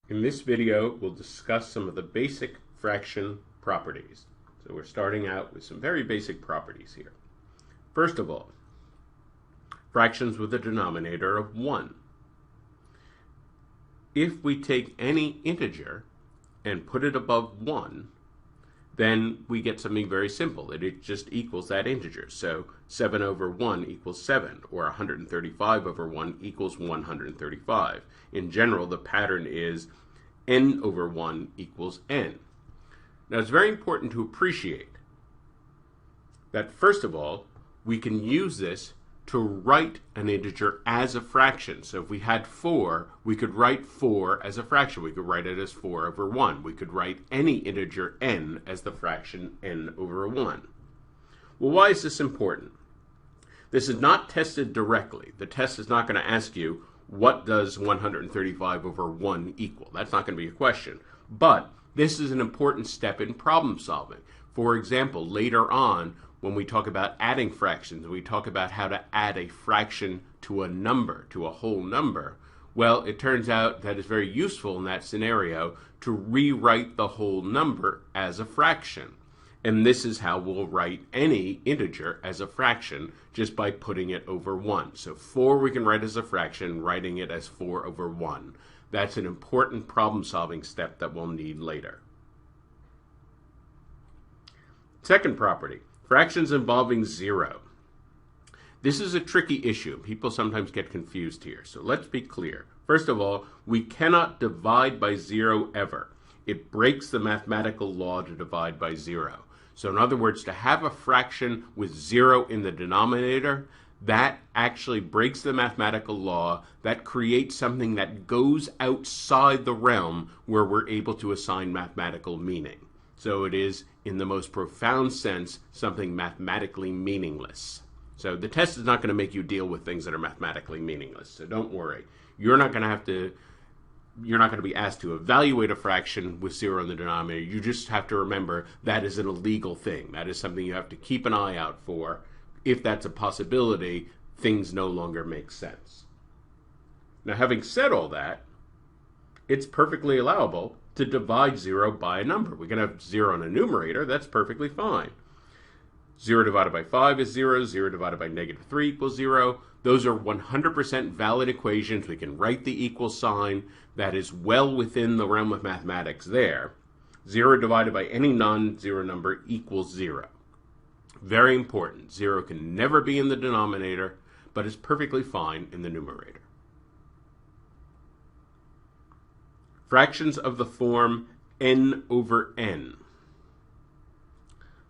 In this video, we'll discuss some of the basic fraction properties. So we're starting out with some very basic properties here. First of all, fractions with a denominator of 1. If we take any integer and put it above 1, then we get something very simple. It just equals that integer. So 7 over 1 equals 7, or 135 over 1 equals 135. In general, the pattern is n over 1 equals n. Now, it's very important to appreciate that, first of all, we can use this to write an integer as a fraction. So if we had 4, we could write 4 as a fraction. We could write it as 4 over 1. We could write any integer n as the fraction n over 1. Well, why is this important? This is not tested directly. The test is not going to ask you, what does 135 over 1 equal? That's not going to be a question. But this is an important step in problem solving. For example, later on, when we talk about adding fractions, we talk about how to add a fraction to a number, to a whole number. Well, it turns out that it's very useful in that scenario to rewrite the whole number as a fraction. And this is how we'll write any integer as a fraction, just by putting it over 1. So 4 we can write as a fraction, writing it as 4 over 1. That's an important problem-solving step that we'll need later. Second property, fractions involving 0. This is a tricky issue. People sometimes get confused here. So let's be clear. First of all, we cannot divide by 0 ever. It breaks the mathematical law to divide by 0. So in other words, to have a fraction with 0 in the denominator, that actually breaks the mathematical law. That creates something that goes outside the realm where we're able to assign mathematical meaning. So it is, in the most profound sense, something mathematically meaningless. So the test is not going to make you deal with things that are mathematically meaningless. So don't worry. You're not going to be asked to evaluate a fraction with 0 in the denominator. You just have to remember that is an illegal thing. That is something you have to keep an eye out for. If that's a possibility, things no longer make sense. Now, having said all that, it's perfectly allowable to divide 0 by a number. We can have 0 in a numerator. That's perfectly fine. 0 divided by 5 is 0. 0 divided by negative 3 equals 0. Those are 100% valid equations. We can write the equal sign. That is well within the realm of mathematics there. 0 divided by any non-zero number equals 0. Very important. 0 can never be in the denominator, but is perfectly fine in the numerator. Fractions of the form n over n.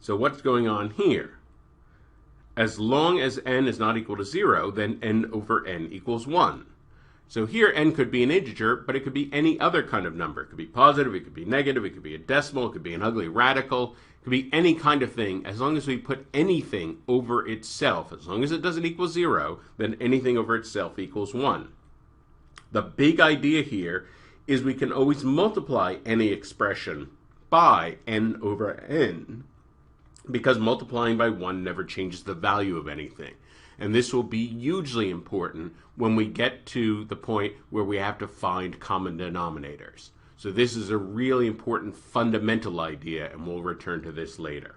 So what's going on here? As long as n is not equal to 0, then n over n equals 1. So here n could be an integer, but it could be any other kind of number. It could be positive, it could be negative, it could be a decimal, it could be an ugly radical. It could be any kind of thing. As long as we put anything over itself, as long as it doesn't equal 0, then anything over itself equals 1. The big idea here is we can always multiply any expression by n over n, because multiplying by 1 never changes the value of anything. And this will be hugely important when we get to the point where we have to find common denominators. So this is a really important fundamental idea, and we'll return to this later.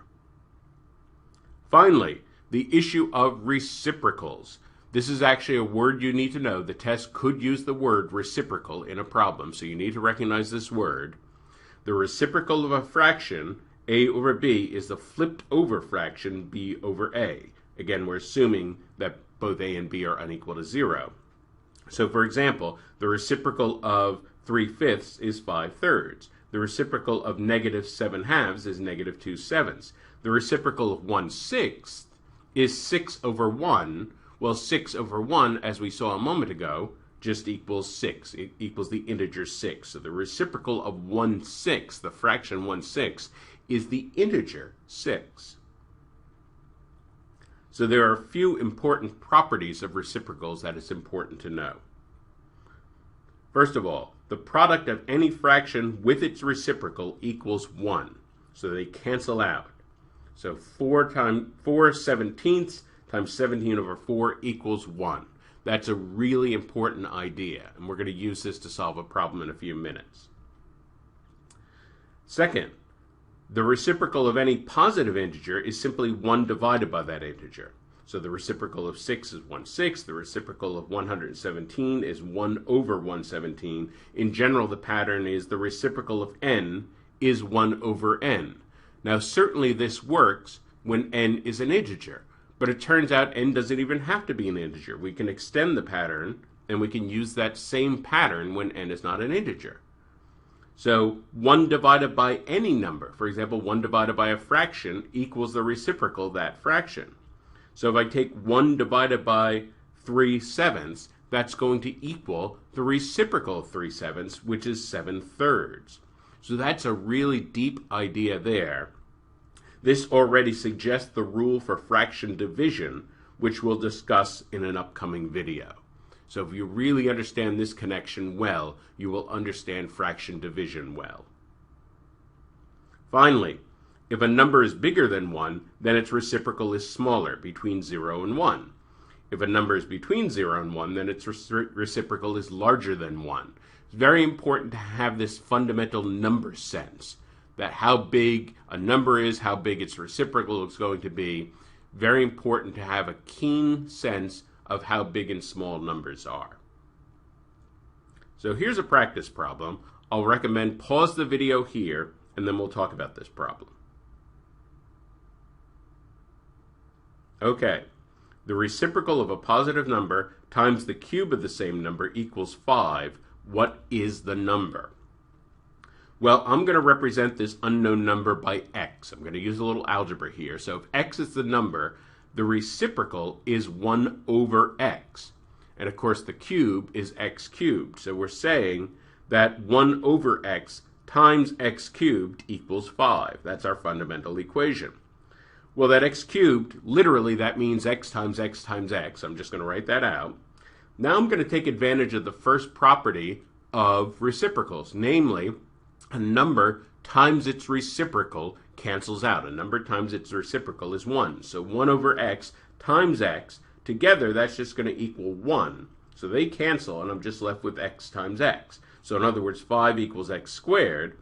Finally, the issue of reciprocals. This is actually a word you need to know. The test could use the word reciprocal in a problem, so you need to recognize this word. The reciprocal of a fraction, a over b, is the flipped over fraction b over a. Again, we're assuming that both a and b are unequal to 0. So for example, the reciprocal of 3/5 is 5/3. The reciprocal of negative 7/2 is negative 2/7. The reciprocal of 1/6 is 6 over 1. Well, 6 over 1, as we saw a moment ago, just equals 6. It equals the integer 6. So the reciprocal of 1/6, the fraction 1/6, is the integer 6. So there are a few important properties of reciprocals that it's important to know. First of all, the product of any fraction with its reciprocal equals 1. So they cancel out. So 4 17ths times 17 over 4 equals 1. That's a really important idea, and we're going to use this to solve a problem in a few minutes. Second, the reciprocal of any positive integer is simply 1 divided by that integer. So the reciprocal of 6 is 1/6. The reciprocal of 117 is 1 over 117. In general, the pattern is the reciprocal of n is 1 over n. Now, certainly this works when n is an integer, but it turns out n doesn't even have to be an integer. We can extend the pattern, and we can use that same pattern when n is not an integer. So 1 divided by any number, for example, 1 divided by a fraction equals the reciprocal of that fraction. So if I take 1 divided by 3/7, that's going to equal the reciprocal of 3/7, which is 7/3. So that's a really deep idea there. This already suggests the rule for fraction division, which we'll discuss in an upcoming video. So if you really understand this connection well, you will understand fraction division well. Finally, if a number is bigger than 1, then its reciprocal is smaller, between 0 and 1. If a number is between 0 and 1, then its reciprocal is larger than 1. It's very important to have this fundamental number sense, that how big a number is, how big its reciprocal is going to be. Very important to have a keen sense of how big and small numbers are. So here's a practice problem. I'll recommend pause the video here, and then we'll talk about this problem. Okay, the reciprocal of a positive number times the cube of the same number equals 5. What is the number? Well, I'm going to represent this unknown number by x. I'm going to use a little algebra here. So if x is the number, the reciprocal is 1 over x. And of course, the cube is x cubed. So we're saying that 1 over x times x cubed equals 5. That's our fundamental equation. Well, that x cubed, literally that means x times x times x. I'm just going to write that out. Now I'm going to take advantage of the first property of reciprocals, namely, a number times its reciprocal cancels out. A number times its reciprocal is 1. So 1 over x times x, together that's just going to equal 1. So they cancel, and I'm just left with x times x. So in other words, 5 equals x squared.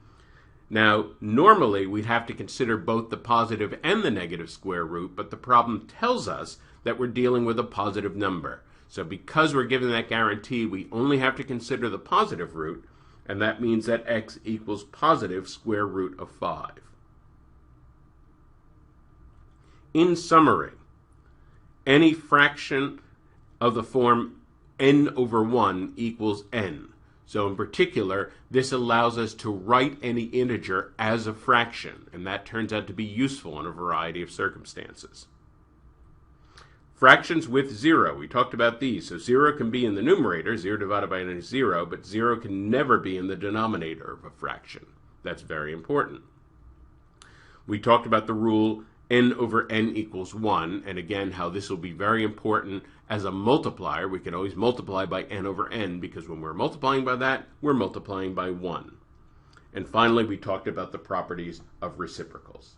Now, normally we'd have to consider both the positive and the negative square root, but the problem tells us that we're dealing with a positive number. So because we're given that guarantee, we only have to consider the positive root, and that means that x equals positive square root of 5. In summary, any fraction of the form n over 1 equals n. So in particular, this allows us to write any integer as a fraction, and that turns out to be useful in a variety of circumstances. Fractions with 0, we talked about these. So 0 can be in the numerator, 0 divided by n is 0, but 0 can never be in the denominator of a fraction. That's very important. We talked about the rule n over n equals 1, and again how this will be very important as a multiplier. We can always multiply by n over n, because when we're multiplying by that, we're multiplying by 1. And finally, we talked about the properties of reciprocals.